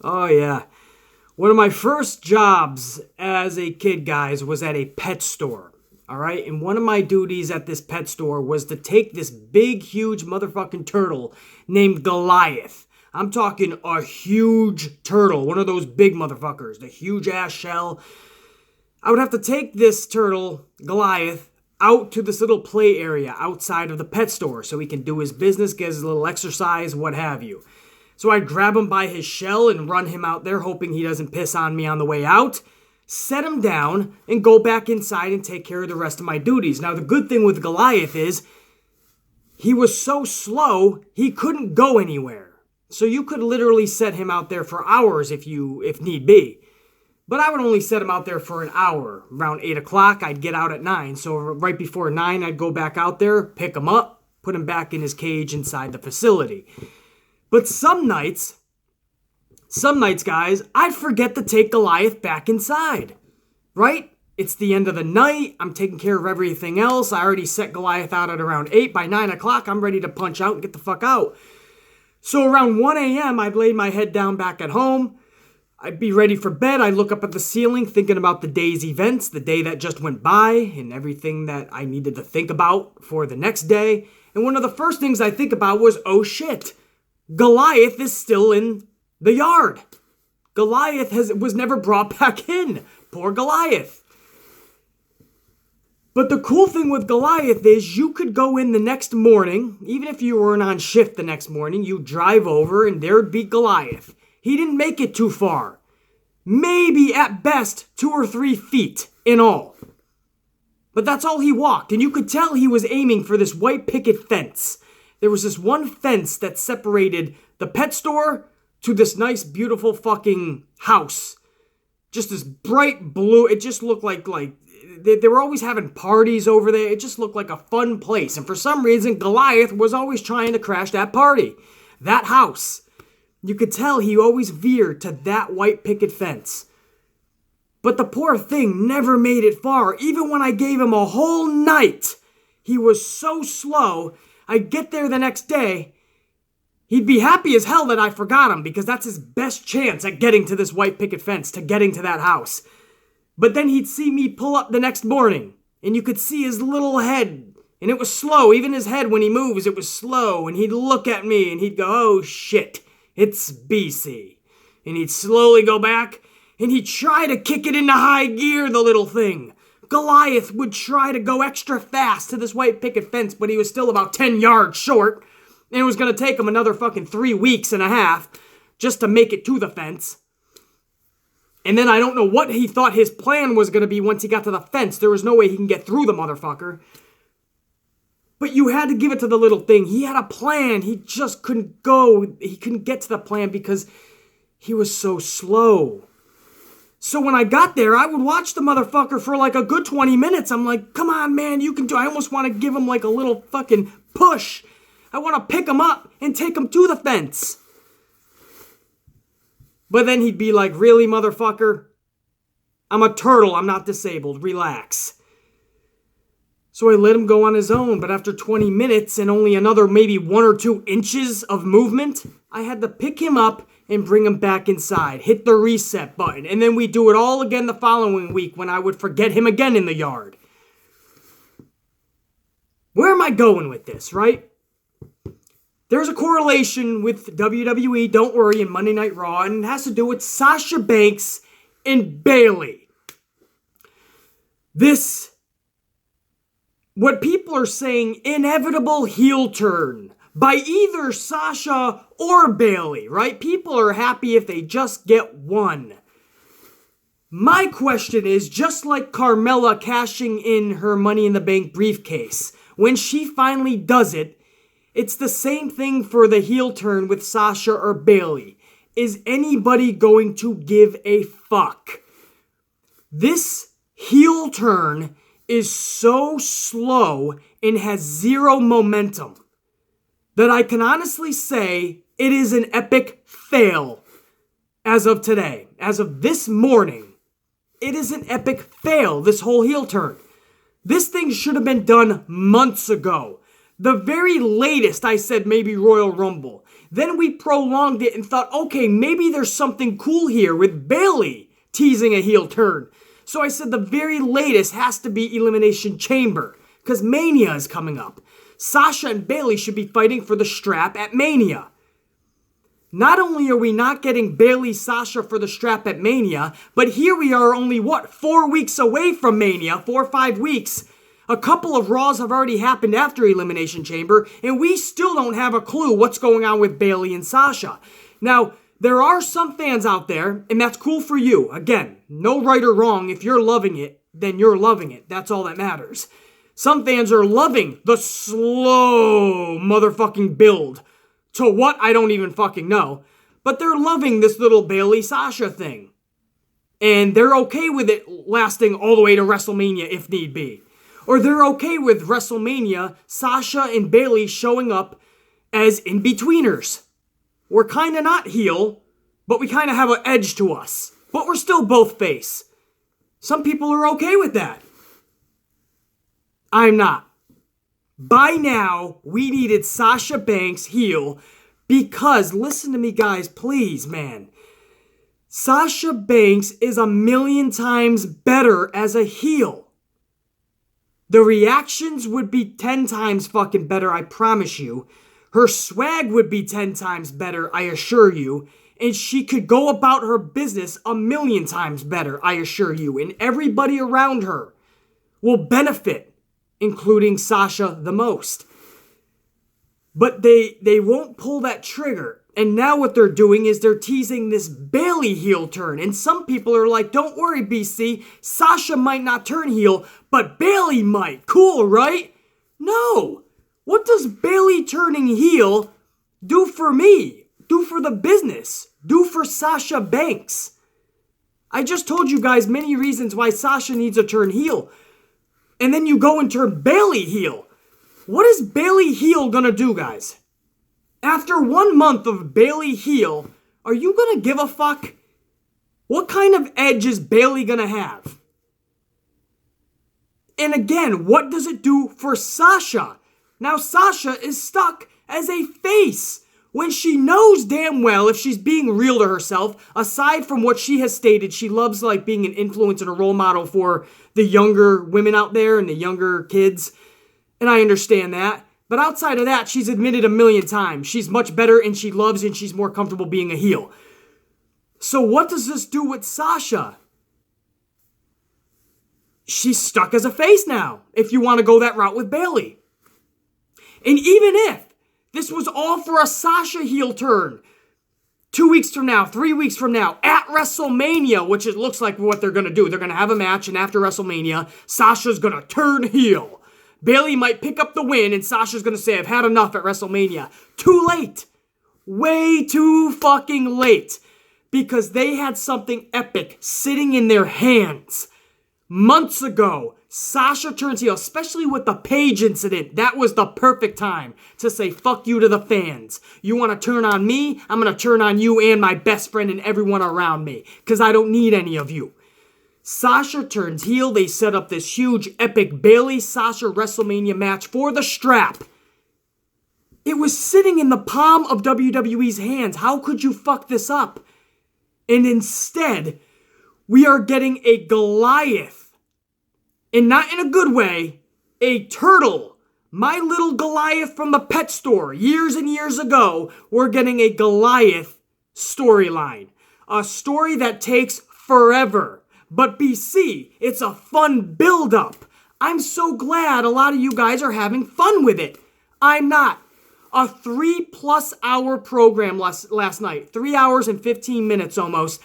Oh, yeah. One of my first jobs as a kid, guys, was at a pet store. All right. And one of my duties at this pet store was to take this big, huge motherfucking turtle named Goliath. I'm talking a huge turtle, one of those big motherfuckers, the huge ass shell. I would have to take this turtle, Goliath, out to this little play area outside of the pet store so he can do his business, get his little exercise, what have you. So I'd grab him by his shell and run him out there, hoping he doesn't piss on me on the way out, set him down, and go back inside and take care of the rest of my duties. Now, the good thing with Goliath is he was so slow, he couldn't go anywhere. So you could literally set him out there for hours if need be. But I would only set him out there for an hour. Around 8 o'clock, I'd get out at 9. So right before 9, I'd go back out there, pick him up, put him back in his cage inside the facility. But some nights, guys, I'd forget to take Goliath back inside, right? It's the end of the night. I'm taking care of everything else. I already set Goliath out at around 8. By 9 o'clock, I'm ready to punch out and get the fuck out. So around 1 a.m., I'd lay my head down back at home. I'd be ready for bed. I'd look up at the ceiling thinking about the day's events, the day that just went by, and everything that I needed to think about for the next day. And one of the first things I think about was, oh shit, Goliath is still in the yard. Goliath was never brought back in. Poor Goliath. But the cool thing with Goliath is you could go in the next morning, even if you weren't on shift the next morning, you drive over and there'd be Goliath. He didn't make it too far. Maybe at best 2 or 3 feet in all. But that's all he walked, and you could tell he was aiming for this white picket fence. There was this one fence that separated the pet store to this nice, beautiful fucking house. Just this bright blue, it just looked like they were always having parties over there. It just looked like a fun place. And for some reason, Goliath was always trying to crash that party. That house. You could tell he always veered to that white picket fence. But the poor thing never made it far. Even when I gave him a whole night, he was so slow. I'd get there the next day. He'd be happy as hell that I forgot him because that's his best chance at getting to this white picket fence, to getting to that house. But then he'd see me pull up the next morning, and you could see his little head, and it was slow. Even his head, when he moves, it was slow, and he'd look at me, and he'd go, oh shit, it's BC. And he'd slowly go back, and he'd try to kick it into high gear, the little thing. Goliath would try to go extra fast to this white picket fence, but he was still about 10 yards short, and it was going to take him another fucking 3 weeks and a half just to make it to the fence. And then I don't know what he thought his plan was going to be once he got to the fence. There was no way he can get through the motherfucker. But you had to give it to the little thing. He had a plan. He just couldn't go. He couldn't get to the plan because he was so slow. So when I got there, I would watch the motherfucker for like a good 20 minutes. I'm like, come on, man, you can do it. I almost want to give him like a little fucking push. I want to pick him up and take him to the fence. But then he'd be like, really, motherfucker? I'm a turtle. I'm not disabled. Relax. So I let him go on his own. But after 20 minutes and only another maybe 1 or 2 inches of movement, I had to pick him up and bring him back inside. Hit the reset button. And then we'd do it all again the following week when I would forget him again in the yard. Where am I going with this, right? There's a correlation with WWE, don't worry, and Monday Night Raw, and it has to do with Sasha Banks and Bayley. What people are saying, inevitable heel turn by either Sasha or Bayley, right? People are happy if they just get one. My question is, just like Carmella cashing in her Money in the Bank briefcase, when she finally does it, it's the same thing for the heel turn with Sasha or Bayley. Is anybody going to give a fuck? This heel turn is so slow and has zero momentum that I can honestly say it is an epic fail as of today. As of this morning, it is an epic fail, this whole heel turn. This thing should have been done months ago. The very latest, I said maybe Royal Rumble. Then we prolonged it and thought, okay, maybe there's something cool here with Bayley teasing a heel turn. So I said the very latest has to be Elimination Chamber, because Mania is coming up. Sasha and Bayley should be fighting for the strap at Mania. Not only are we not getting Bayley-Sasha for the strap at Mania, but here we are only, 4 weeks away from Mania, 4 or 5 weeks. A couple of Raws have already happened after Elimination Chamber, and we still don't have a clue what's going on with Bayley and Sasha. Now, there are some fans out there, and that's cool for you. Again, no right or wrong. If you're loving it, then you're loving it. That's all that matters. Some fans are loving the slow motherfucking build. To what? I don't even fucking know. But they're loving this little Bayley-Sasha thing. And they're okay with it lasting all the way to WrestleMania if need be. Or they're okay with WrestleMania, Sasha and Bayley showing up as in-betweeners. We're kind of not heel, but we kind of have an edge to us. But we're still both face. Some people are okay with that. I'm not. By now, we needed Sasha Banks heel because, listen to me guys, please, man. Sasha Banks is a million times better as a heel. The reactions would be 10 times fucking better, I promise you. Her swag would be 10 times better, I assure you. And she could go about her business a million times better, I assure you. And everybody around her will benefit, including Sasha the most. But they won't pull that trigger. And now what they're doing is they're teasing this Bayley heel turn. And some people are like, don't worry, BC. Sasha might not turn heel, but Bayley might. Cool, right? No. What does Bayley turning heel do for me? Do for the business? Do for Sasha Banks? I just told you guys many reasons why Sasha needs to turn heel. And then you go and turn Bayley heel. What is Bayley heel gonna do, guys? After 1 month of Bayley heel, are you gonna give a fuck? What kind of edge is Bayley gonna have? And again, what does it do for Sasha? Now Sasha is stuck as a face when she knows damn well, if she's being real to herself, aside from what she has stated, she loves like being an influence and a role model for the younger women out there and the younger kids. And I understand that. But outside of that, she's admitted a million times. She's much better and she loves and she's more comfortable being a heel. So what does this do with Sasha? She's stuck as a face now, if you want to go that route with Bayley. And even if this was all for a Sasha heel turn, 2 weeks from now, 3 weeks from now, at WrestleMania, which it looks like what they're going to do. They're going to have a match, and after WrestleMania, Sasha's going to turn heel. Bayley might pick up the win, and Sasha's going to say, I've had enough at WrestleMania. Too late. Way too fucking late. Because they had something epic sitting in their hands. Months ago, Sasha turns heel, especially with the Paige incident. That was the perfect time to say fuck you to the fans. You want to turn on me? I'm going to turn on you and my best friend and everyone around me. Because I don't need any of you. Sasha turns heel. They set up this huge, epic Bayley-Sasha WrestleMania match for the strap. It was sitting in the palm of WWE's hands. How could you fuck this up? And instead, we are getting a Goliath. And not in a good way, a turtle. My little Goliath from the pet store years and years ago. We're getting a Goliath storyline. A story that takes forever. But BC, it's a fun build-up. I'm so glad a lot of you guys are having fun with it. I'm not. A 3+ hour program last night. 3 hours and 15 minutes almost.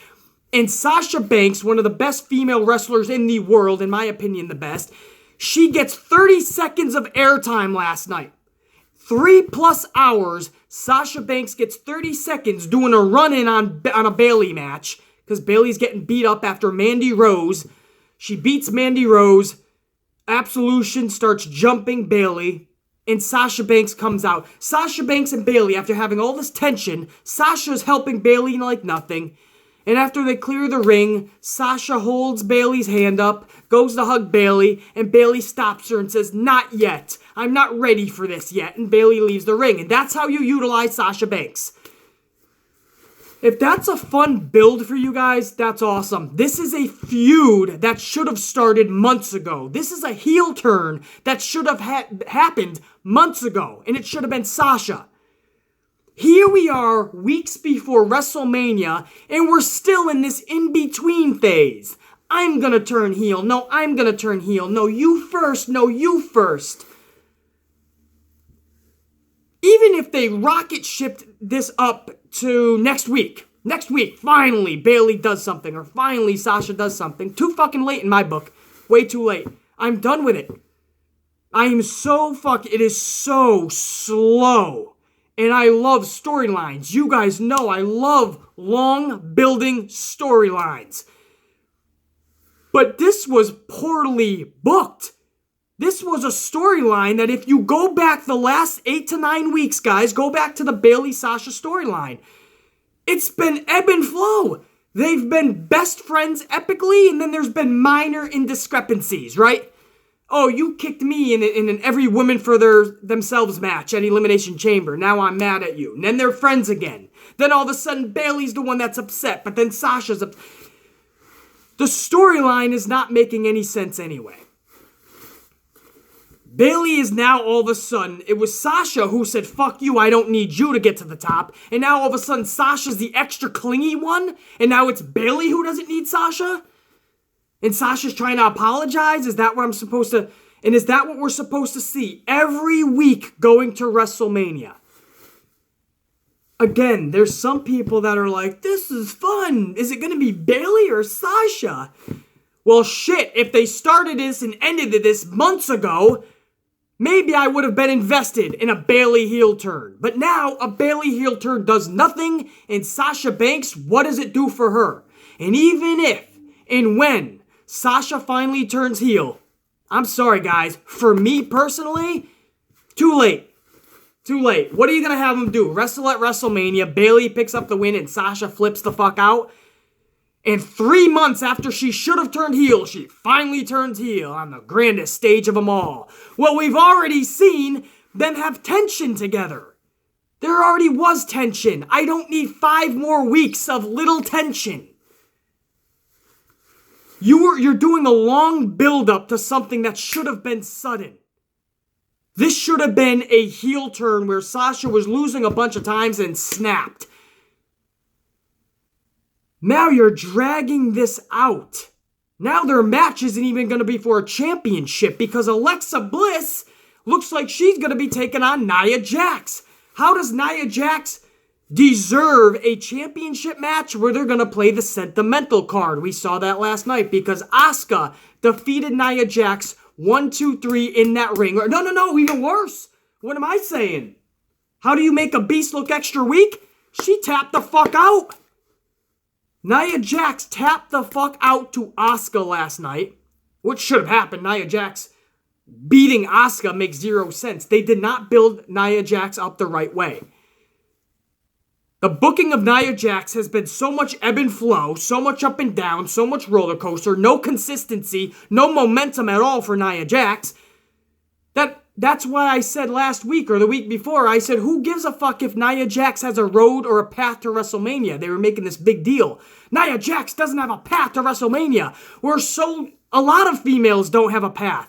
And Sasha Banks, one of the best female wrestlers in the world, in my opinion the best, she gets 30 seconds of airtime last night. 3+ hours, Sasha Banks gets 30 seconds doing a run-in on a Bayley match, because Bayley's getting beat up after Mandy Rose. She beats Mandy Rose. Absolution starts jumping Bayley. And Sasha Banks comes out. Sasha Banks and Bayley, after having all this tension, Sasha's helping Bayley like nothing. And after they clear the ring, Sasha holds Bayley's hand up, goes to hug Bayley, and Bayley stops her and says, not yet. I'm not ready for this yet. And Bayley leaves the ring. And that's how you utilize Sasha Banks. If that's a fun build for you guys, that's awesome. This is a feud that should have started months ago. This is a heel turn that should have happened months ago, and it should have been Sasha. Here we are, weeks before WrestleMania, and we're still in this in-between phase. I'm gonna turn heel. No, I'm gonna turn heel. No, you first. No, you first. Even if they rocket shipped this up to next week, finally Bayley does something, or finally Sasha does something. Too fucking late in my book. Way too late. I'm done with it. It is so slow. And I love storylines. You guys know I love long building storylines. But this was poorly booked. This was a storyline that if you go back the last 8 to 9 weeks, guys, go back to the Bayley-Sasha storyline. It's been ebb and flow. They've been best friends epically, and then there's been minor indiscrepancies, right? Oh, you kicked me in an every woman for themselves match at Elimination Chamber. Now I'm mad at you. And then they're friends again. Then all of a sudden, Bayley's the one that's upset, but then Sasha's upset. The storyline is not making any sense anyway. Bayley is now all of a sudden, it was Sasha who said, fuck you, I don't need you to get to the top. And now all of a sudden, Sasha's the extra clingy one. And now it's Bayley who doesn't need Sasha. And Sasha's trying to apologize? Is that what I'm supposed to... And is that what we're supposed to see every week going to WrestleMania? Again, there's some people that are like, this is fun. Is it going to be Bayley or Sasha? Well, shit, if they started this and ended this months ago, maybe I would have been invested in a Bayley heel turn. But now, a Bayley heel turn does nothing, and Sasha Banks, what does it do for her? And even if and when Sasha finally turns heel, I'm sorry, guys. For me personally, too late. Too late. What are you going to have them do? Wrestle at WrestleMania, Bayley picks up the win, and Sasha flips the fuck out? And 3 months after she should have turned heel, she finally turns heel on the grandest stage of them all. Well, we've already seen them have tension together. There already was tension. I don't need 5 more weeks of little tension. You're doing a long build-up to something that should have been sudden. This should have been a heel turn where Sasha was losing a bunch of times and snapped. Now you're dragging this out. Now their match isn't even going to be for a championship because Alexa Bliss looks like she's going to be taking on Nia Jax. How does Nia Jax deserve a championship match where they're going to play the sentimental card? We saw that last night because Asuka defeated Nia Jax 1, 2, 3 in that ring. No, even worse. What am I saying? How do you make a beast look extra weak? She tapped the fuck out. Nia Jax tapped the fuck out to Asuka last night. What should have happened? Nia Jax beating Asuka makes 0 sense. They did not build Nia Jax up the right way. The booking of Nia Jax has been so much ebb and flow, so much up and down, so much roller coaster, no consistency, no momentum at all for Nia Jax. That's why I said last week or the week before, I said, who gives a fuck if Nia Jax has a road or a path to WrestleMania? They were making this big deal. Nia Jax doesn't have a path to WrestleMania. A lot of females don't have a path.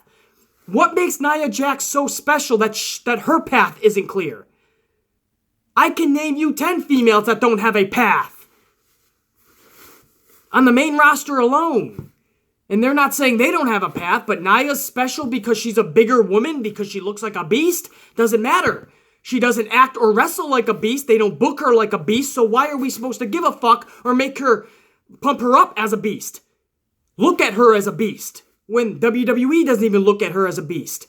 What makes Nia Jax so special that her path isn't clear? I can name you 10 females that don't have a path on the main roster alone. And they're not saying they don't have a path, but Nia's special because she's a bigger woman, because she looks like a beast? Doesn't matter. She doesn't act or wrestle like a beast. They don't book her like a beast, so why are we supposed to give a fuck or pump her up as a beast? Look at her as a beast, when WWE doesn't even look at her as a beast.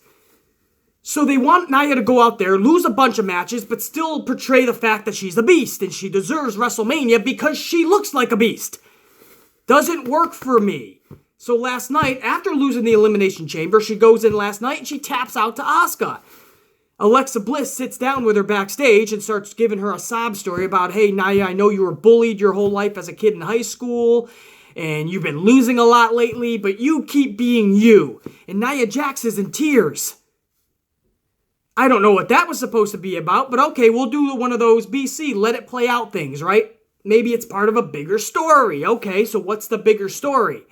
So they want Nia to go out there, lose a bunch of matches, but still portray the fact that she's a beast and she deserves WrestleMania because she looks like a beast. Doesn't work for me. So last night, after losing the Elimination Chamber, she goes in last night and she taps out to Asuka. Alexa Bliss sits down with her backstage and starts giving her a sob story about, hey, Nia, I know you were bullied your whole life as a kid in high school, and you've been losing a lot lately, but you keep being you. And Nia Jax is in tears. I don't know what that was supposed to be about, but okay, we'll do one of those BC, let it play out things, right? maybe it's part of a bigger story. Okay, so what's the bigger story?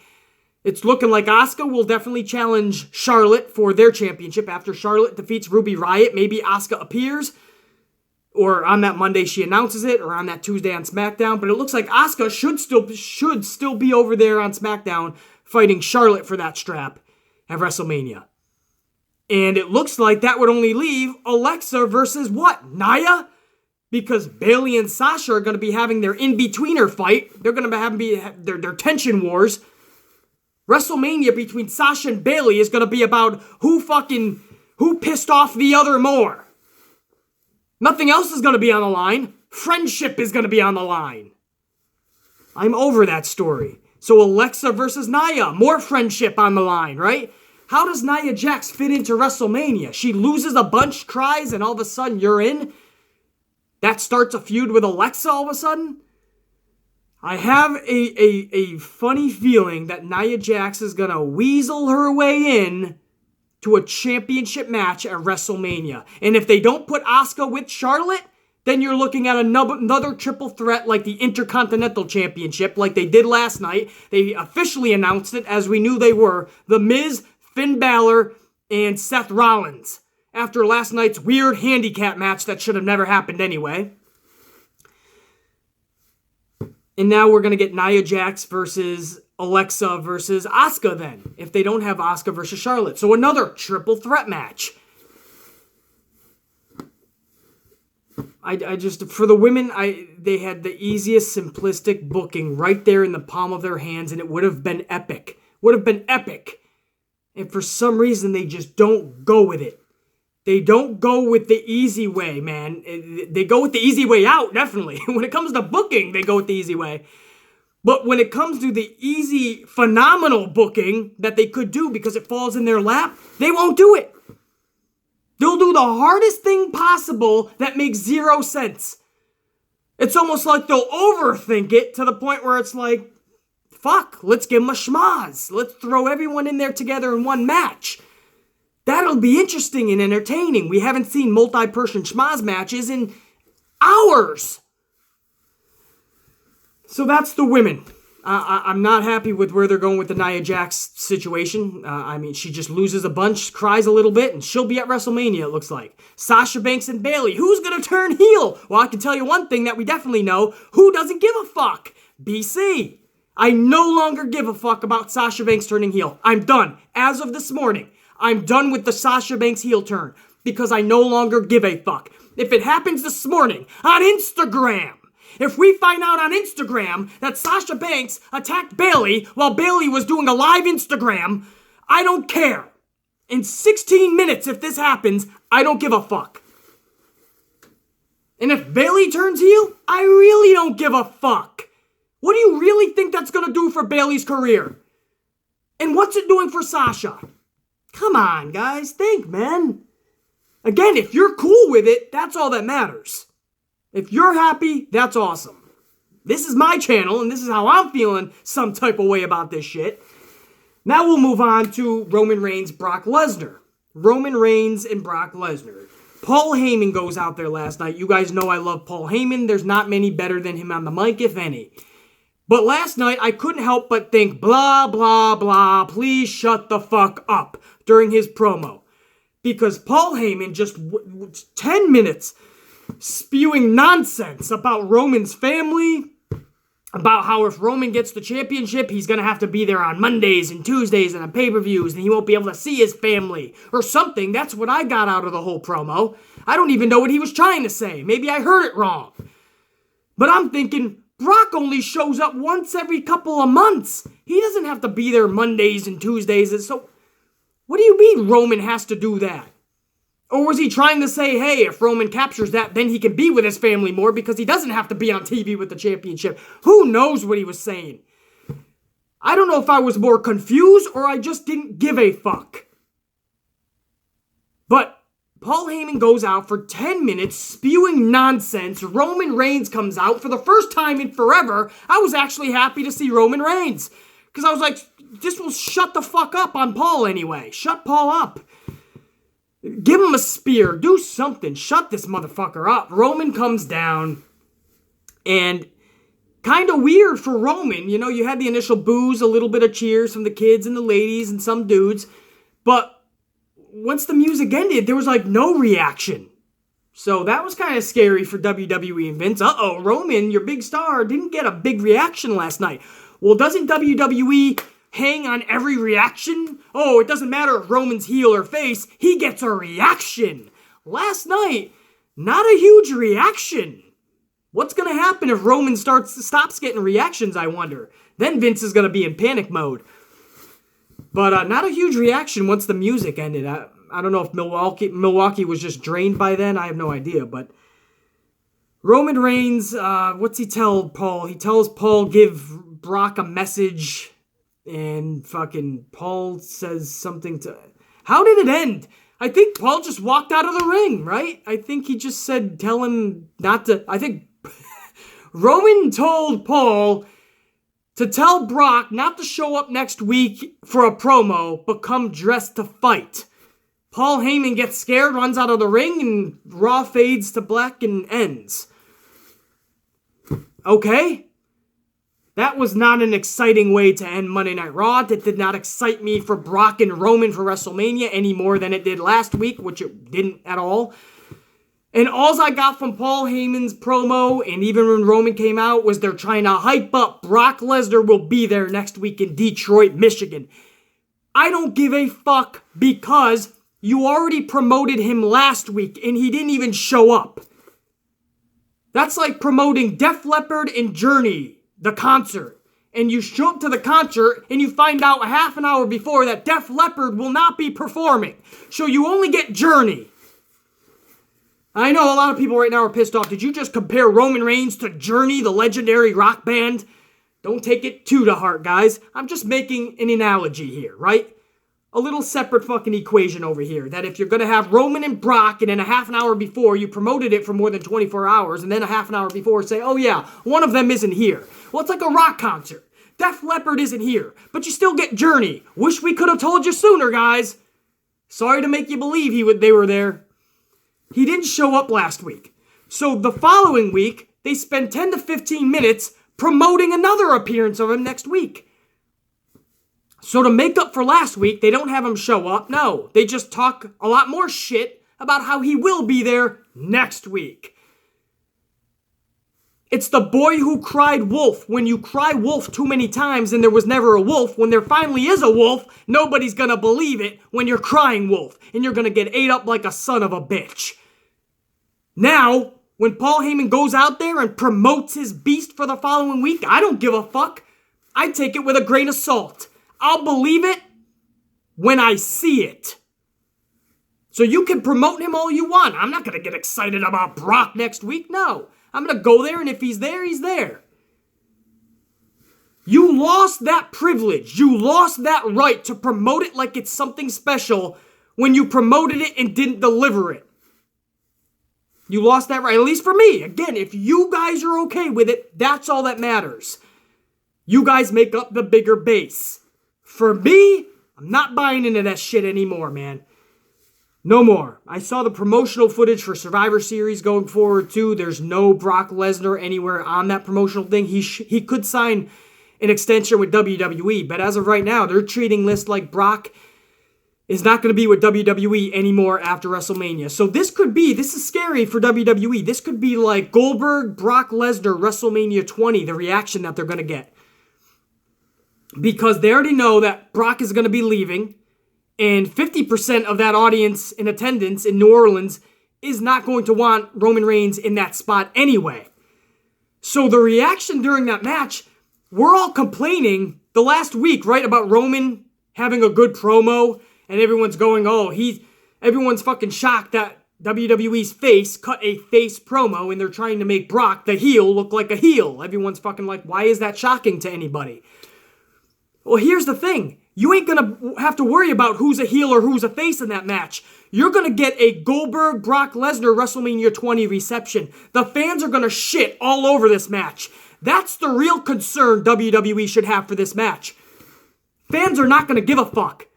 It's looking like Asuka will definitely challenge Charlotte for their championship after Charlotte defeats Ruby Riott. Maybe Asuka appears, or on that Monday she announces it, or on that Tuesday on SmackDown. But it looks like Asuka should still be over there on SmackDown fighting Charlotte for that strap at WrestleMania. And it looks like that would only leave Alexa versus what? Nia? Because Bayley and Sasha are going to be having their in-betweener fight. They're going to have their tension wars. WrestleMania between Sasha and Bayley is going to be about who pissed off the other more. Nothing else is going to be on the line. Friendship is going to be on the line. I'm over that story. So Alexa versus Nia, more friendship on the line, right? How does Nia Jax fit into WrestleMania? She loses a bunch, cries, and all of a sudden you're in? That starts a feud with Alexa all of a sudden? I have a funny feeling that Nia Jax is going to weasel her way in to a championship match at WrestleMania. And if they don't put Asuka with Charlotte, then you're looking at another triple threat like the Intercontinental Championship, like they did last night. They officially announced it as we knew they were. The Miz, Finn Balor, and Seth Rollins. After last night's weird handicap match that should have never happened anyway. And now we're going to get Nia Jax versus Alexa versus Asuka then, if they don't have Asuka versus Charlotte. So another triple threat match. I just, for the women, they had the easiest, simplistic booking right there in the palm of their hands, and it would have been epic. Would have been epic. And for some reason, they just don't go with it. They don't go with the easy way, man. They go with the easy way out, definitely. When it comes to booking, they go with the easy way. But when it comes to the easy, phenomenal booking that they could do because it falls in their lap, they won't do it. They'll do the hardest thing possible that makes zero sense. It's almost like they'll overthink it to the point where it's like, fuck, let's give them a schmaz. Let's throw everyone in there together in one match. That'll be interesting and entertaining. We haven't seen multi-person schmaz matches in hours. So that's the women. I'm not happy with where they're going with the Nia Jax situation. She just loses a bunch, cries a little bit, and she'll be at WrestleMania, it looks like. Sasha Banks and Bayley. Who's going to turn heel? Well, I can tell you one thing that we definitely know. Who doesn't give a fuck? BC. I no longer give a fuck about Sasha Banks turning heel. I'm done. As of this morning, I'm done with the Sasha Banks heel turn because I no longer give a fuck. If it happens this morning on Instagram, if we find out on Instagram that Sasha Banks attacked Bayley while Bayley was doing a live Instagram, I don't care. In 16 minutes, if this happens, I don't give a fuck. And if Bayley turns heel, I really don't give a fuck. What do you really think that's going to do for Bayley's career? And what's it doing for Sasha? Come on, guys. Think, man. Again, if you're cool with it, that's all that matters. If you're happy, that's awesome. This is my channel, and this is how I'm feeling some type of way about this shit. Now we'll move on to Roman Reigns, Brock Lesnar. Roman Reigns and Brock Lesnar. Paul Heyman goes out there last night. You guys know I love Paul Heyman. There's not many better than him on the mic, if any. But last night, I couldn't help but think, blah, blah, blah, please shut the fuck up during his promo. Because Paul Heyman just 10 minutes spewing nonsense about Roman's family, about how if Roman gets the championship, he's going to have to be there on Mondays and Tuesdays and on pay-per-views, and he won't be able to see his family, or something. That's what I got out of the whole promo. I don't even know what he was trying to say. Maybe I heard it wrong. But I'm thinking, Brock only shows up once every couple of months. He doesn't have to be there Mondays and Tuesdays, and so what do you mean Roman has to do that? Or was he trying to say, hey, if Roman captures that, then he can be with his family more because he doesn't have to be on TV with the championship? Who knows what he was saying? I don't know if I was more confused or I just didn't give a fuck. But Paul Heyman goes out for 10 minutes spewing nonsense. Roman Reigns comes out for the first time in forever. I was actually happy to see Roman Reigns because I was like, this will shut the fuck up on Paul anyway. Shut Paul up. Give him a spear. Do something. Shut this motherfucker up. Roman comes down, and kind of weird for Roman. You know, you had the initial boos, a little bit of cheers from the kids and the ladies and some dudes. But once the music ended, there was like no reaction. So that was kind of scary for WWE and Vince. Uh-oh, Roman, your big star, didn't get a big reaction last night. Well, doesn't WWE hang on every reaction? Oh, it doesn't matter if Roman's heel or face, he gets a reaction. Last night, not a huge reaction. What's going to happen if Roman stops getting reactions, I wonder? Then Vince is going to be in panic mode. But not a huge reaction once the music ended. I don't know if Milwaukee was just drained by then. I have no idea. But Roman Reigns, what's he tell Paul? He tells Paul, give Brock a message. And fucking Paul says something to... How did it end? I think Paul just walked out of the ring, right? I think he just said, tell him not to... I think Roman told Paul to tell Brock not to show up next week for a promo, but come dressed to fight. Paul Heyman gets scared, runs out of the ring, and Raw fades to black and ends. Okay? That was not an exciting way to end Monday Night Raw. That did not excite me for Brock and Roman for WrestleMania any more than it did last week, which it didn't at all. And all I got from Paul Heyman's promo, and even when Roman came out, was they're trying to hype up Brock Lesnar will be there next week in Detroit, Michigan. I don't give a fuck because you already promoted him last week and he didn't even show up. That's like promoting Def Leppard and Journey, the concert. And you show up to the concert and you find out a half an hour before that Def Leppard will not be performing. So you only get Journey. I know a lot of people right now are pissed off. Did you just compare Roman Reigns to Journey, the legendary rock band? Don't take it too to heart, guys. I'm just making an analogy here, right? A little separate fucking equation over here. That if you're going to have Roman and Brock and then a half an hour before you promoted it for more than 24 hours and then a half an hour before say, oh yeah, one of them isn't here. Well, it's like a rock concert. Def Leppard isn't here, but you still get Journey. Wish we could have told you sooner, guys. Sorry to make you believe they were there. He didn't show up last week. So the following week, they spend 10 to 15 minutes promoting another appearance of him next week. So to make up for last week, they don't have him show up. No, they just talk a lot more shit about how he will be there next week. It's the boy who cried wolf. When you cry wolf too many times and there was never a wolf, when there finally is a wolf, nobody's gonna believe it when you're crying wolf. And you're gonna get ate up like a son of a bitch. Now, when Paul Heyman goes out there and promotes his beast for the following week, I don't give a fuck. I take it with a grain of salt. I'll believe it when I see it. So you can promote him all you want. I'm not gonna get excited about Brock next week, no. I'm going to go there, and if he's there, he's there. You lost that privilege. You lost that right to promote it like it's something special when you promoted it and didn't deliver it. You lost that right, at least for me. Again, if you guys are okay with it, that's all that matters. You guys make up the bigger base. For me, I'm not buying into that shit anymore, man. No more. I saw the promotional footage for Survivor Series going forward too. There's no Brock Lesnar anywhere on that promotional thing. He could sign an extension with WWE, but as of right now, they're treating this like Brock is not going to be with WWE anymore after WrestleMania. So this is scary for WWE. This could be like Goldberg, Brock Lesnar, WrestleMania 20, the reaction that they're going to get. Because they already know that Brock is going to be leaving. And 50% of that audience in attendance in New Orleans is not going to want Roman Reigns in that spot anyway. So the reaction during that match, we're all complaining the last week, right, about Roman having a good promo, and everyone's going, everyone's fucking shocked that WWE's face cut a face promo, and they're trying to make Brock, the heel, look like a heel. Everyone's fucking like, why is that shocking to anybody? Well, here's the thing. You ain't going to have to worry about who's a heel or who's a face in that match. You're going to get a Goldberg, Brock Lesnar WrestleMania 20 reception. The fans are going to shit all over this match. That's the real concern WWE should have for this match. Fans are not going to give a fuck.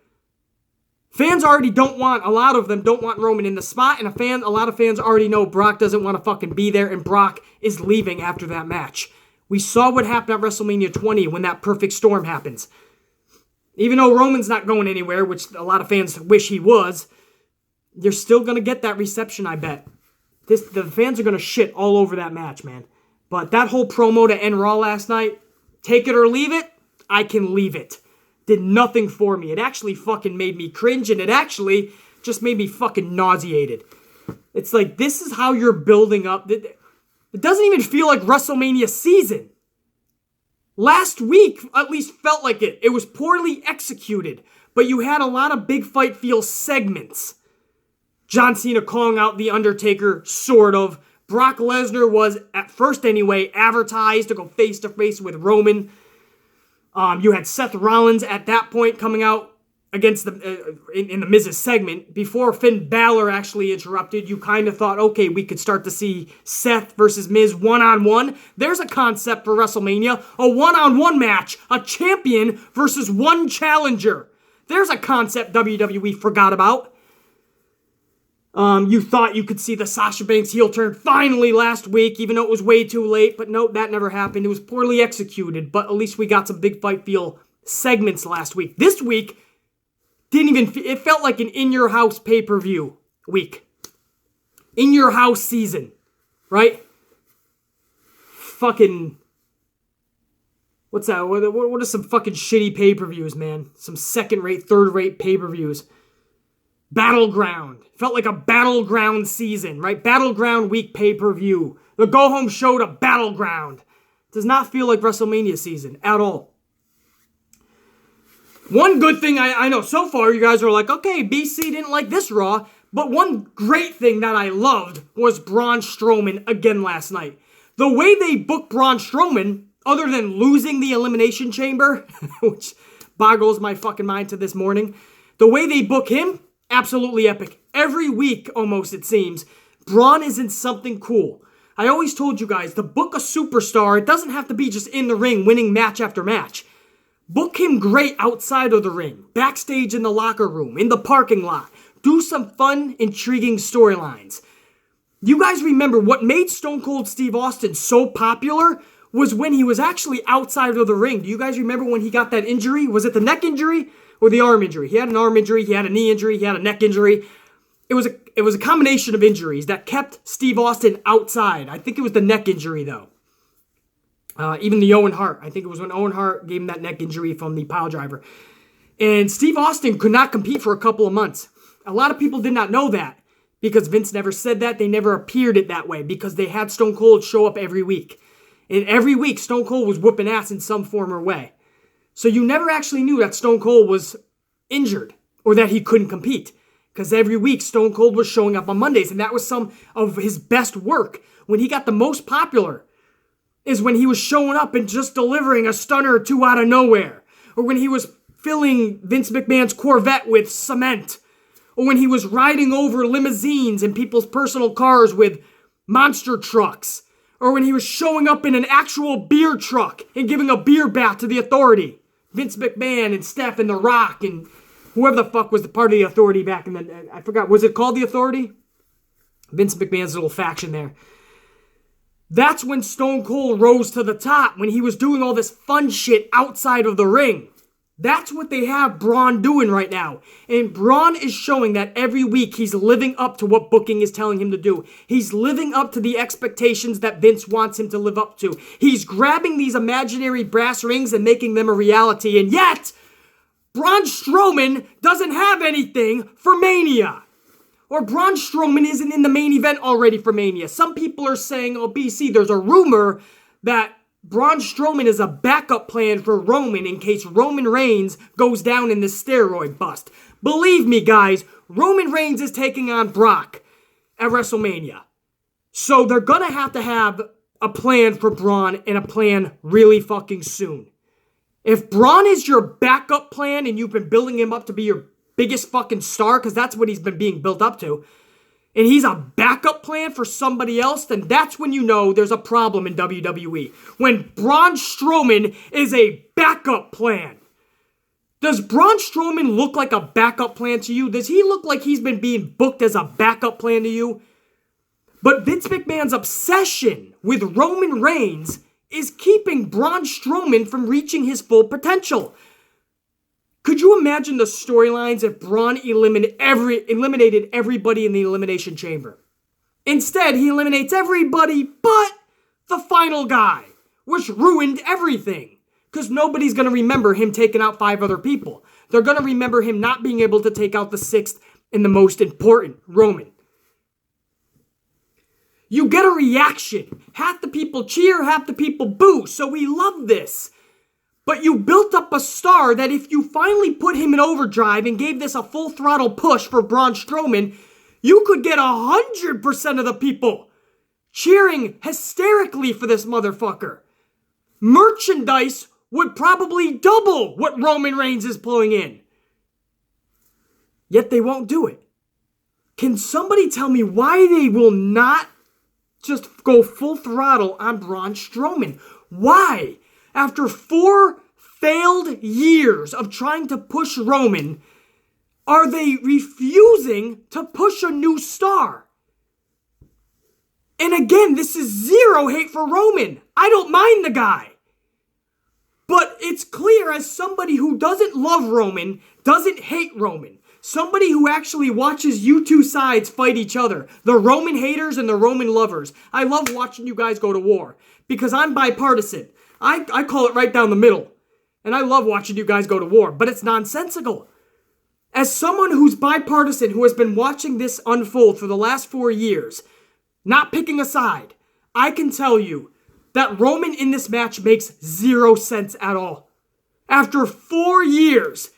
Fans already a lot of them don't want Roman in the spot, and a lot of fans already know Brock doesn't want to fucking be there, and Brock is leaving after that match. We saw what happened at WrestleMania 20 when that perfect storm happens. Even though Roman's not going anywhere, which a lot of fans wish he was, you're still going to get that reception, I bet. The fans are going to shit all over that match, man. But that whole promo to end Raw last night, take it or leave it, I can leave it. Did nothing for me. It actually fucking made me cringe, and it actually just made me fucking nauseated. It's like, this is how you're building up. It doesn't even feel like WrestleMania season. Last week at least felt like it. It was poorly executed, but you had a lot of big fight feel segments. John Cena calling out The Undertaker, sort of. Brock Lesnar was, at first anyway, advertised to go face-to-face with Roman. You had Seth Rollins at that point coming out against in the Miz's segment. Before Finn Balor actually interrupted, you kind of thought, okay, we could start to see Seth versus Miz one-on-one. There's a concept for WrestleMania, a one-on-one match, a champion versus one challenger. There's a concept WWE forgot about. You thought you could see the Sasha Banks heel turn finally last week, even though it was way too late. But no, that never happened. It was poorly executed, but at least we got some big fight feel segments last week. This week, it felt like an in-your-house pay-per-view week. In-your-house season, right? Fucking, what's that? What are some fucking shitty pay-per-views, man? Some second-rate, third-rate pay-per-views. Battleground. Felt like a Battleground season, right? Battleground week pay-per-view. The go-home show to Battleground. Does not feel like WrestleMania season at all. One good thing I know so far, you guys are like, okay, BC didn't like this Raw, but one great thing that I loved was Braun Strowman again last night. The way they booked Braun Strowman, other than losing the Elimination Chamber, which boggles my fucking mind to this morning, the way they book him, absolutely epic. Every week, almost, it seems, Braun is in something cool. I always told you guys, to book a superstar, it doesn't have to be just in the ring, winning match after match. Book him great outside of the ring, backstage in the locker room, in the parking lot. Do some fun, intriguing storylines. You guys remember what made Stone Cold Steve Austin so popular was when he was actually outside of the ring. Do you guys remember when he got that injury? Was it the neck injury or the arm injury? He had an arm injury, he had a knee injury, he had a neck injury. It was a combination of injuries that kept Steve Austin outside. I think it was the neck injury, though. Even the Owen Hart. I think it was when Owen Hart gave him that neck injury from the pile driver. And Steve Austin could not compete for a couple of months. A lot of people did not know that because Vince never said that. They never appeared it that way because they had Stone Cold show up every week. And every week, Stone Cold was whooping ass in some form or way. So you never actually knew that Stone Cold was injured or that he couldn't compete. Because every week, Stone Cold was showing up on Mondays. And that was some of his best work. When he got the most popular is when he was showing up and just delivering a stunner or two out of nowhere. Or when he was filling Vince McMahon's Corvette with cement. Or when he was riding over limousines and people's personal cars with monster trucks. Or when he was showing up in an actual beer truck and giving a beer bath to the Authority. Vince McMahon and Steph and The Rock and whoever the fuck was the part of the Authority back in the... I forgot, was it called the Authority? Vince McMahon's little faction there. That's when Stone Cold rose to the top, when he was doing all this fun shit outside of the ring. That's what they have Braun doing right now. And Braun is showing that every week he's living up to what booking is telling him to do. He's living up to the expectations that Vince wants him to live up to. He's grabbing these imaginary brass rings and making them a reality. And yet, Braun Strowman doesn't have anything for Mania. Or Braun Strowman isn't in the main event already for Mania. Some people are saying, oh, BC, there's a rumor that Braun Strowman is a backup plan for Roman in case Roman Reigns goes down in this steroid bust. Believe me, guys, Roman Reigns is taking on Brock at WrestleMania. So they're going to have a plan for Braun and a plan really fucking soon. If Braun is your backup plan and you've been building him up to be your biggest fucking star, because that's what he's been being built up to, and he's a backup plan for somebody else, then that's when you know there's a problem in WWE. When Braun Strowman is a backup plan. Does Braun Strowman look like a backup plan to you? Does he look like he's been being booked as a backup plan to you? But Vince McMahon's obsession with Roman Reigns is keeping Braun Strowman from reaching his full potential. Could you imagine the storylines if Braun eliminated everybody in the Elimination Chamber? Instead, he eliminates everybody but the final guy, which ruined everything. Because nobody's going to remember him taking out 5 other people. They're going to remember him not being able to take out the 6th and the most important, Roman. You get a reaction. Half the people cheer, half the people boo. So we love this. But you built up a star that if you finally put him in overdrive and gave this a full throttle push for Braun Strowman, you could get 100% of the people cheering hysterically for this motherfucker. Merchandise would probably double what Roman Reigns is pulling in. Yet they won't do it. Can somebody tell me why they will not just go full throttle on Braun Strowman? Why? After 4 failed years of trying to push Roman, are they refusing to push a new star? And again, this is zero hate for Roman. I don't mind the guy. But it's clear as somebody who doesn't love Roman, doesn't hate Roman, somebody who actually watches you two sides fight each other, the Roman haters and the Roman lovers. I love watching you guys go to war because I'm bipartisan. I call it right down the middle. And I love watching you guys go to war, but it's nonsensical. As someone who's bipartisan, who has been watching this unfold for the last 4 years, not picking a side, I can tell you that Roman in this match makes 0 sense at all. After 4 years,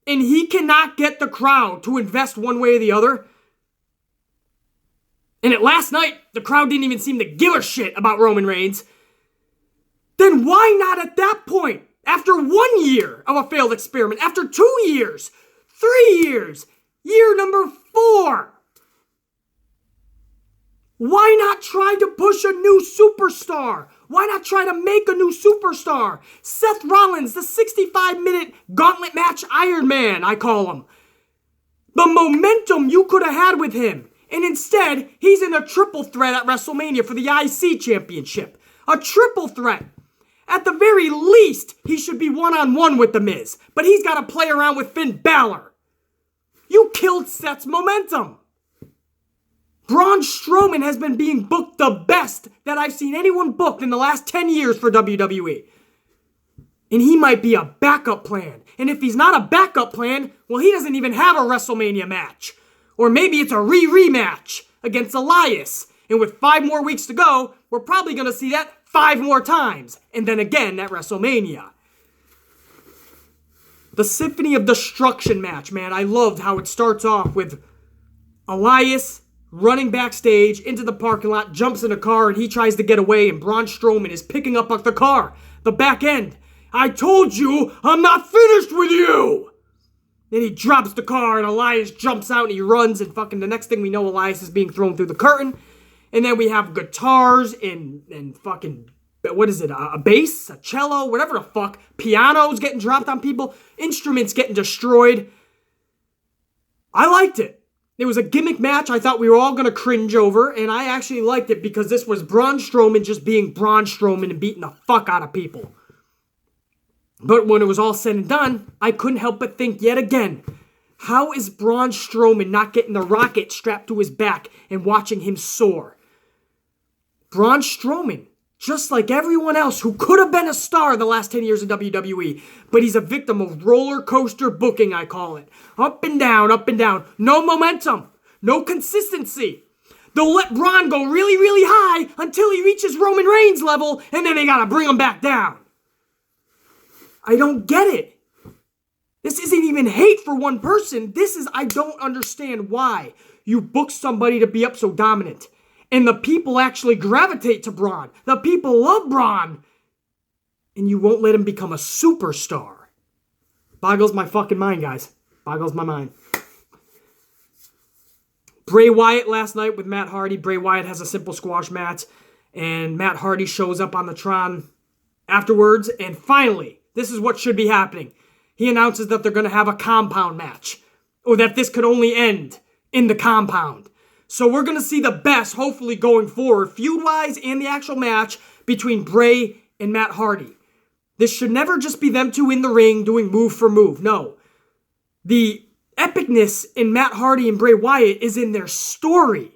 and he cannot get the crowd to invest one way or the other. And at last night, the crowd didn't even seem to give a shit about Roman Reigns. Then why not at that point, after 1 year of a failed experiment, after 2 years, 3 years, year number 4, why not try to push a new superstar? Why not try to make a new superstar? Seth Rollins, the 65-minute gauntlet match Iron Man, I call him. The momentum you could have had with him. And instead, he's in a triple threat at WrestleMania for the IC Championship. A triple threat. At the very least, he should be one-on-one with The Miz. But he's got to play around with Finn Balor. You killed Seth's momentum. Braun Strowman has been being booked the best that I've seen anyone booked in the last 10 years for WWE. And he might be a backup plan. And if he's not a backup plan, well, he doesn't even have a WrestleMania match. Or maybe it's a rematch against Elias. And with 5 more weeks to go, we're probably going to see that 5 more times. And then again at WrestleMania. The Symphony of Destruction match, man. I loved how it starts off with Elias running backstage into the parking lot, jumps in a car, and he tries to get away, and Braun Strowman is picking up the car, the back end. I told you, I'm not finished with you! Then he drops the car, and Elias jumps out, and he runs, and fucking the next thing we know, Elias is being thrown through the curtain. And then we have guitars and fucking, what is it, a bass, a cello, whatever the fuck, pianos getting dropped on people, instruments getting destroyed. I liked it. It was a gimmick match I thought we were all going to cringe over, and I actually liked it because this was Braun Strowman just being Braun Strowman and beating the fuck out of people. But when it was all said and done, I couldn't help but think yet again, how is Braun Strowman not getting the rocket strapped to his back and watching him soar? Braun Strowman, just like everyone else who could have been a star the last 10 years in WWE, but he's a victim of roller coaster booking, I call it. Up and down, no momentum, no consistency. They'll let Braun go really, really high until he reaches Roman Reigns level, and then they gotta bring him back down. I don't get it. This isn't even hate for one person. I don't understand why you book somebody to be up so dominant. And the people actually gravitate to Braun. The people love Braun. And you won't let him become a superstar. Boggles my fucking mind, guys. Boggles my mind. Bray Wyatt last night with Matt Hardy. Bray Wyatt has a simple squash match. And Matt Hardy shows up on the Tron afterwards. And finally, this is what should be happening. He announces that they're going to have a compound match. Or that this could only end in the compound. So we're going to see the best, hopefully, going forward, feud-wise and the actual match between Bray and Matt Hardy. This should never just be them two in the ring doing move for move. No. The epicness in Matt Hardy and Bray Wyatt is in their story.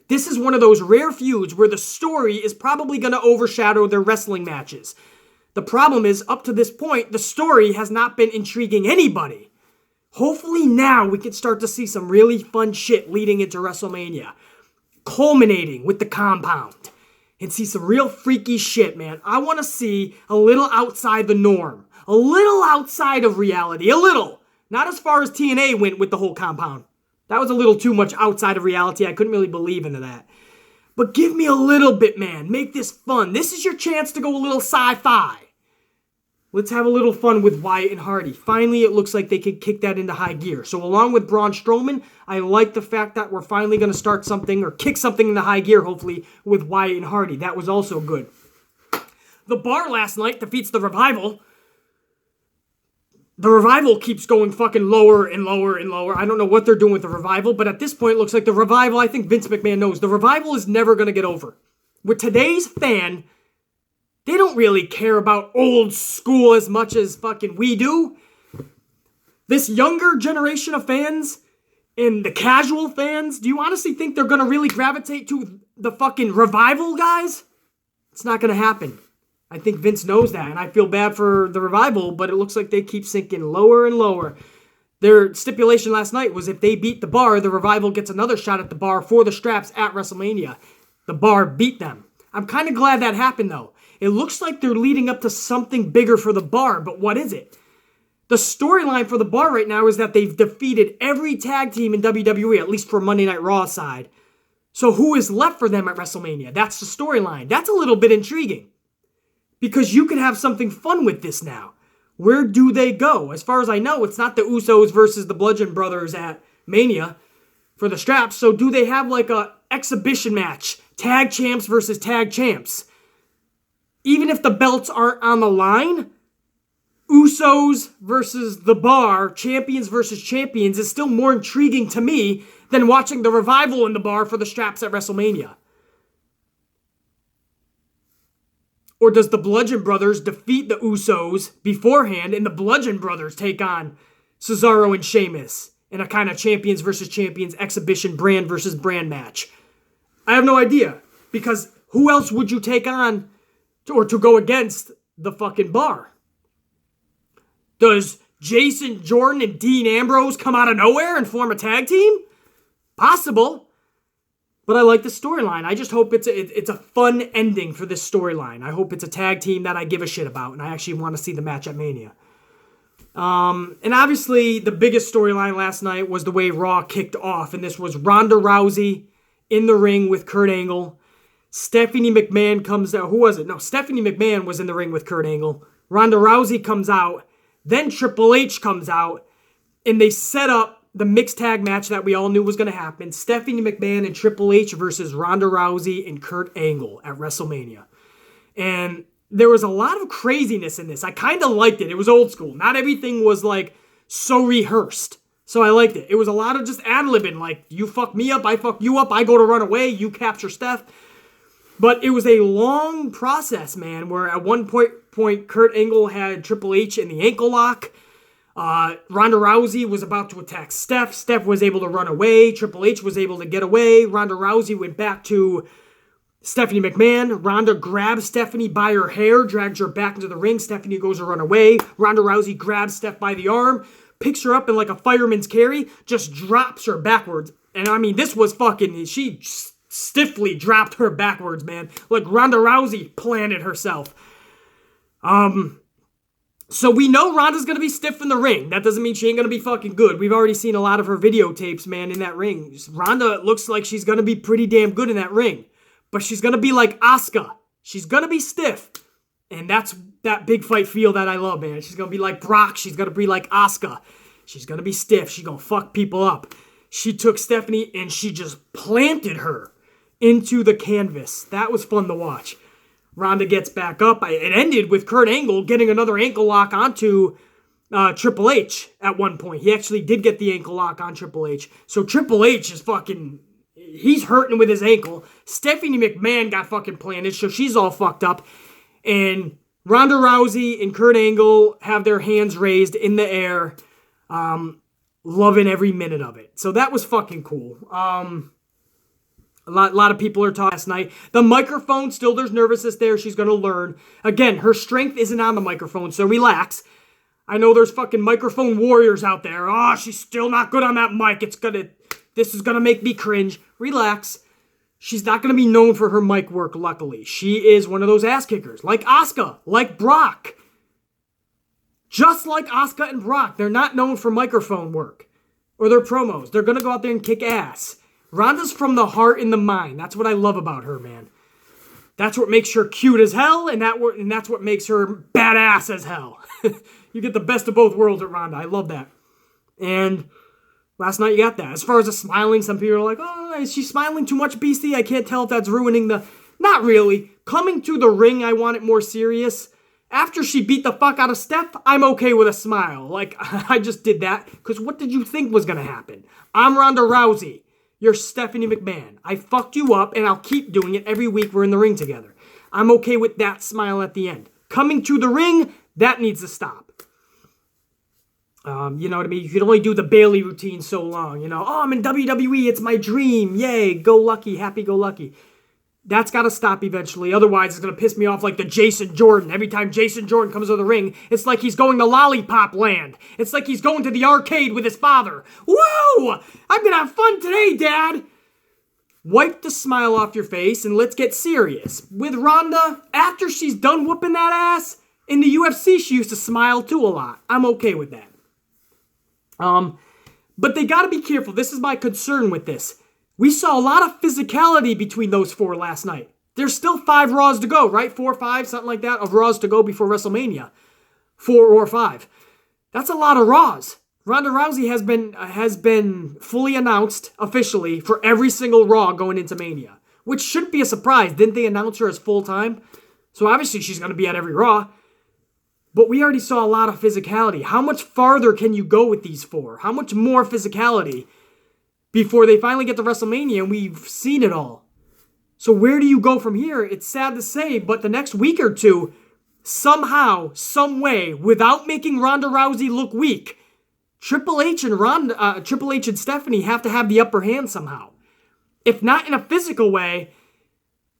This is one of those rare feuds where the story is probably going to overshadow their wrestling matches. The problem is, up to this point, the story has not been intriguing anybody. Hopefully now we can start to see some really fun shit leading into WrestleMania, culminating with the compound, and see some real freaky shit, man. I want to see a little outside the norm, a little outside of reality, a little. Not as far as TNA went with the whole compound. That was a little too much outside of reality. I couldn't really believe into that. But give me a little bit, man. Make this fun. This is your chance to go a little sci-fi. Let's have a little fun with Wyatt and Hardy. Finally, it looks like they could kick that into high gear. So along with Braun Strowman, I like the fact that we're finally going to start something or kick something into high gear, hopefully, with Wyatt and Hardy. That was also good. The Bar last night defeats the Revival. The Revival keeps going fucking lower and lower and lower. I don't know what they're doing with the Revival, but at this point, it looks like the Revival, I think Vince McMahon knows, the Revival is never going to get over. With today's fan, they don't really care about old school as much as fucking we do. This younger generation of fans and the casual fans, do you honestly think they're going to really gravitate to the fucking Revival guys? It's not going to happen. I think Vince knows that, and I feel bad for the Revival, but it looks like they keep sinking lower and lower. Their stipulation last night was if they beat the Bar, the Revival gets another shot at the Bar for the straps at WrestleMania. The Bar beat them. I'm kind of glad that happened, though. It looks like they're leading up to something bigger for the Bar, but what is it? The storyline for the Bar right now is that they've defeated every tag team in WWE, at least for Monday Night Raw side. So who is left for them at WrestleMania? That's the storyline. That's a little bit intriguing. Because you can have something fun with this now. Where do they go? As far as I know, it's not the Usos versus the Bludgeon Brothers at Mania for the straps. So do they have like a exhibition match? Tag champs versus tag champs. Even if the belts aren't on the line, Usos versus the Bar, champions versus champions, is still more intriguing to me than watching the Revival in the Bar for the straps at WrestleMania. Or does the Bludgeon Brothers defeat the Usos beforehand and the Bludgeon Brothers take on Cesaro and Sheamus in a kind of champions versus champions exhibition brand versus brand match? I have no idea, because who else would you take on to go against the fucking Bar? Does Jason Jordan and Dean Ambrose come out of nowhere and form a tag team? Possible. But I like the storyline. I just hope it's a fun ending for this storyline. I hope it's a tag team that I give a shit about, and I actually want to see the match at Mania. And obviously, the biggest storyline last night was the way Raw kicked off, and this was Ronda Rousey in the ring with Kurt Angle. Stephanie McMahon comes out. Who was it? No, Stephanie McMahon was in the ring with Kurt Angle. Ronda Rousey comes out. Then Triple H comes out, and they set up the mixed tag match that we all knew was going to happen. Stephanie McMahon and Triple H versus Ronda Rousey and Kurt Angle at WrestleMania. And there was a lot of craziness in this. I kind of liked it. It was old school. Not everything was like so rehearsed. So I liked it. It was a lot of just ad-libbing. Like, you fuck me up, I fuck you up, I go to run away, you capture Steph. But it was a long process, man, where at one point Kurt Angle had Triple H in the ankle lock. Ronda Rousey was about to attack Steph. Steph was able to run away. Triple H was able to get away. Ronda Rousey went back to Stephanie McMahon. Ronda grabs Stephanie by her hair, drags her back into the ring. Stephanie goes to run away. Ronda Rousey grabs Steph by the arm, picks her up in like a fireman's carry, just drops her backwards. And I mean, this was fucking, she stiffly dropped her backwards, man. Like Ronda Rousey planted herself. So we know Ronda's going to be stiff in the ring. That doesn't mean she ain't going to be fucking good. We've already seen a lot of her videotapes, man, in that ring. Ronda looks like she's going to be pretty damn good in that ring. But she's going to be like Asuka. She's going to be stiff. And that's that big fight feel that I love, man. She's going to be like Brock. She's going to be like Asuka. She's going to be stiff. She's going to fuck people up. She took Stephanie and she just planted her into the canvas. That was fun to watch. Ronda gets back up. It ended with Kurt Angle getting another ankle lock onto Triple H at one point. He actually did get the ankle lock on Triple H. So Triple H is fucking, he's hurting with his ankle. Stephanie McMahon got fucking planted, so she's all fucked up. And Ronda Rousey and Kurt Angle have their hands raised in the air. Loving every minute of it. So that was fucking cool. A lot of people are talking last night. The microphone, still there's nervousness there. She's going to learn. Again, her strength isn't on the microphone, so relax. I know there's fucking microphone warriors out there. Oh, she's still not good on that mic. This is going to make me cringe. Relax. She's not going to be known for her mic work, luckily. She is one of those ass kickers. Like Asuka, like Brock. Just like Asuka and Brock. They're not known for microphone work or their promos. They're going to go out there and kick ass. Ronda's from the heart and the mind. That's what I love about her, man. That's what makes her cute as hell, and that's what makes her badass as hell. You get the best of both worlds at Ronda. I love that. And last night you got that. As far as the smiling, some people are like, oh, is she smiling too much, Beastie? I can't tell if that's ruining the... Not really. Coming to the ring, I want it more serious. After she beat the fuck out of Steph, I'm okay with a smile. Like, I just did that, because what did you think was going to happen? I'm Ronda Rousey. You're Stephanie McMahon. I fucked you up, and I'll keep doing it every week we're in the ring together. I'm okay with that smile at the end. Coming to the ring, that needs to stop. You know what I mean? You can only do the Bayley routine so long. You know, oh, I'm in WWE. It's my dream. Yay. Go lucky. Happy go lucky. That's got to stop eventually. Otherwise, it's going to piss me off like the Jason Jordan. Every time Jason Jordan comes to the ring, it's like he's going to Lollipop Land. It's like he's going to the arcade with his father. Woo! I'm going to have fun today, Dad. Wipe the smile off your face and let's get serious. With Ronda, after she's done whooping that ass, in the UFC, she used to smile too a lot. I'm okay with that. But they got to be careful. This is my concern with this. We saw a lot of physicality between those four last night. There's still 5 Raws to go, right? 4 or 5, something like that, of Raws to go before WrestleMania. 4 or 5. That's a lot of Raws. Ronda Rousey has been fully announced officially for every single Raw going into Mania, which shouldn't be a surprise. Didn't they announce her as full-time? So obviously she's going to be at every Raw. But we already saw a lot of physicality. How much farther can you go with these 4? How much more physicality before they finally get to WrestleMania and we've seen it all? So where do you go from here? It's sad to say, but the next week or two, somehow, some way, without making Ronda Rousey look weak, Triple H and Stephanie have to have the upper hand somehow. If not in a physical way,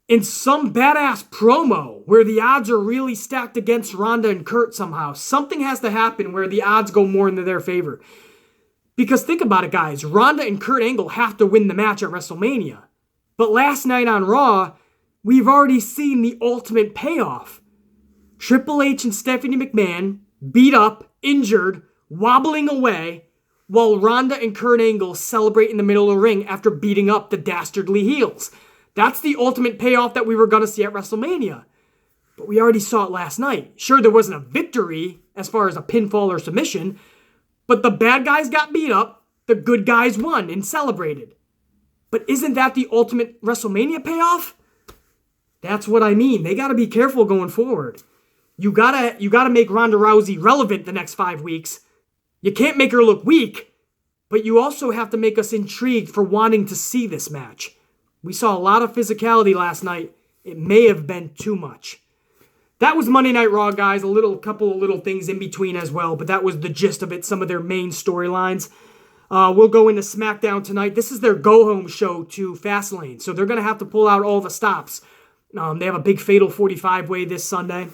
in some badass promo where the odds are really stacked against Ronda and Kurt somehow. Something has to happen where the odds go more into their favor. Because think about it, guys. Ronda and Kurt Angle have to win the match at WrestleMania. But last night on Raw, we've already seen the ultimate payoff. Triple H and Stephanie McMahon beat up, injured, wobbling away, while Ronda and Kurt Angle celebrate in the middle of the ring after beating up the dastardly heels. That's the ultimate payoff that we were going to see at WrestleMania. But we already saw it last night. Sure, there wasn't a victory as far as a pinfall or submission, but the bad guys got beat up, the good guys won and celebrated. But isn't that the ultimate WrestleMania payoff? That's what I mean. They got to be careful going forward. You gotta make Ronda Rousey relevant the next 5 weeks. You can't make her look weak, but you also have to make us intrigued for wanting to see this match. We saw a lot of physicality last night. It may have been too much. That was Monday Night Raw, guys. Couple of little things in between as well, but that was the gist of it, some of their main storylines. We'll go into SmackDown tonight. This is their go-home show to Fastlane, so they're going to have to pull out all the stops. They have a big Fatal 45-way this Sunday.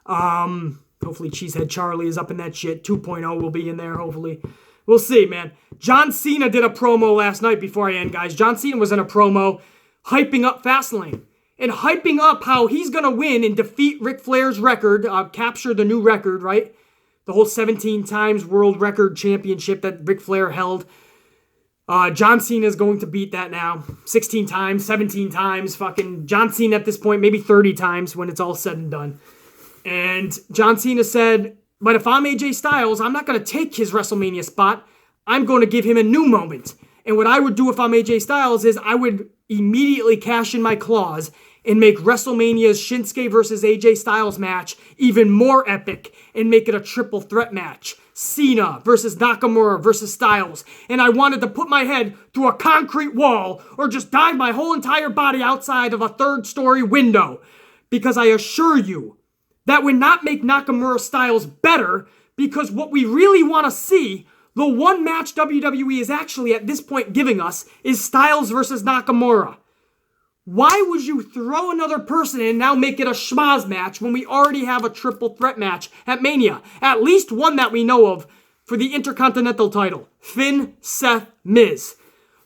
Hopefully Cheesehead Charlie is up in that shit. 2.0 will be in there, hopefully. We'll see, man. John Cena did a promo last night before I end, guys. John Cena was in a promo hyping up Fastlane and hyping up how he's going to win and defeat Ric Flair's record, capture the new record, right? The whole 17 times world record championship that Ric Flair held. John Cena is going to beat that now. 16 times, 17 times. Fucking John Cena at this point, maybe 30 times when it's all said and done. And John Cena said, but if I'm AJ Styles, I'm not going to take his WrestleMania spot. I'm going to give him a new moment. And what I would do if I'm AJ Styles is I would immediately cash in my clause and make WrestleMania's Shinsuke versus AJ Styles match even more epic and make it a triple threat match. Cena versus Nakamura versus Styles, and I wanted to put my head through a concrete wall or just dive my whole entire body outside of a third-story window. Because I assure you, that would not make Nakamura Styles better, because what we really want to see, the one match WWE is actually at this point giving us, is Styles versus Nakamura. Why would you throw another person in and now make it a schmaz match when we already have a triple threat match at Mania? At least one that we know of for the Intercontinental title. Finn, Seth, Miz.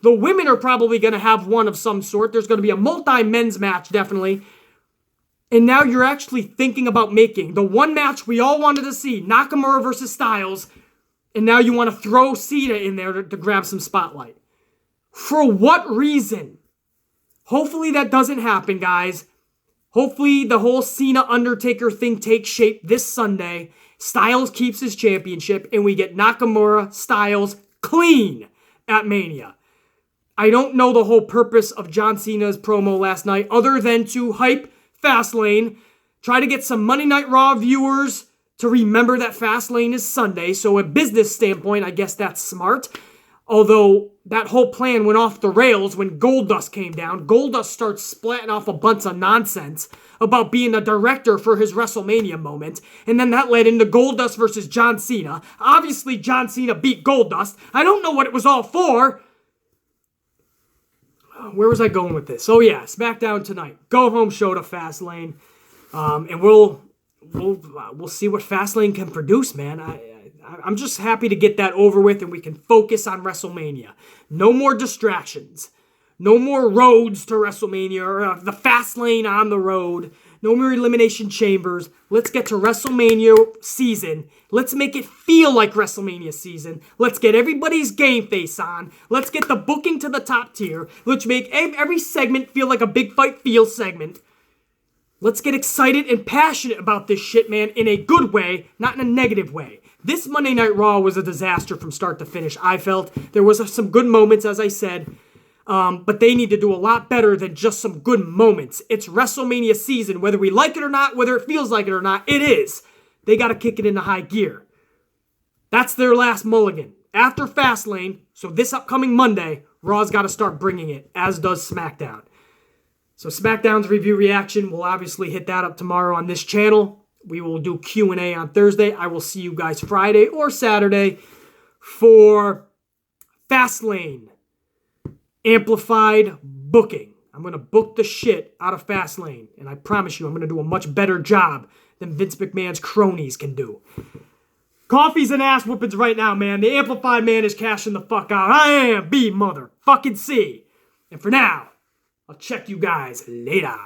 The women are probably going to have one of some sort. There's going to be a multi-men's match, definitely. And now you're actually thinking about making the one match we all wanted to see, Nakamura versus Styles, and now you want to throw Cena in there to grab some spotlight. For what reason? Hopefully that doesn't happen, guys. Hopefully the whole Cena-Undertaker thing takes shape this Sunday. Styles keeps his championship, and we get Nakamura, Styles clean at Mania. I don't know the whole purpose of John Cena's promo last night other than to hype Fastlane, try to get some Monday Night Raw viewers to remember that Fastlane is Sunday. So a business standpoint, I guess that's smart. Although that whole plan went off the rails when Goldust came down. Goldust starts splatting off a bunch of nonsense about being a director for his WrestleMania moment. And then that led into Goldust versus John Cena. Obviously, John Cena beat Goldust. I don't know what it was all for. Where was I going with this? Oh yeah, SmackDown tonight. Go home show to Fastlane. And we'll see what Fastlane can produce, man. I'm just happy to get that over with and we can focus on WrestleMania. No more distractions. No more roads to WrestleMania or the Fastlane on the road. No more Elimination Chambers. Let's get to WrestleMania season. Let's make it feel like WrestleMania season. Let's get everybody's game face on. Let's get the booking to the top tier. Let's make every segment feel like a Big Fight Feel segment. Let's get excited and passionate about this shit, man, in a good way, not in a negative way. This Monday Night Raw was a disaster from start to finish, I felt. There was some good moments, as I said, but they need to do a lot better than just some good moments. It's WrestleMania season, whether we like it or not, whether it feels like it or not, it is. They got to kick it into high gear. That's their last mulligan. After Fastlane, so this upcoming Monday, Raw's got to start bringing it, as does SmackDown. So SmackDown's review reaction, we'll obviously hit that up tomorrow on this channel. We will do Q&A on Thursday. I will see you guys Friday or Saturday for Fastlane amplified booking. I'm going to book the shit out of Fastlane, and I promise you I'm going to do a much better job than Vince McMahon's cronies can do. Coffees and ass whoopings right now, man. The amplified man is cashing the fuck out. I am B motherfucking C. And for now, I'll check you guys later.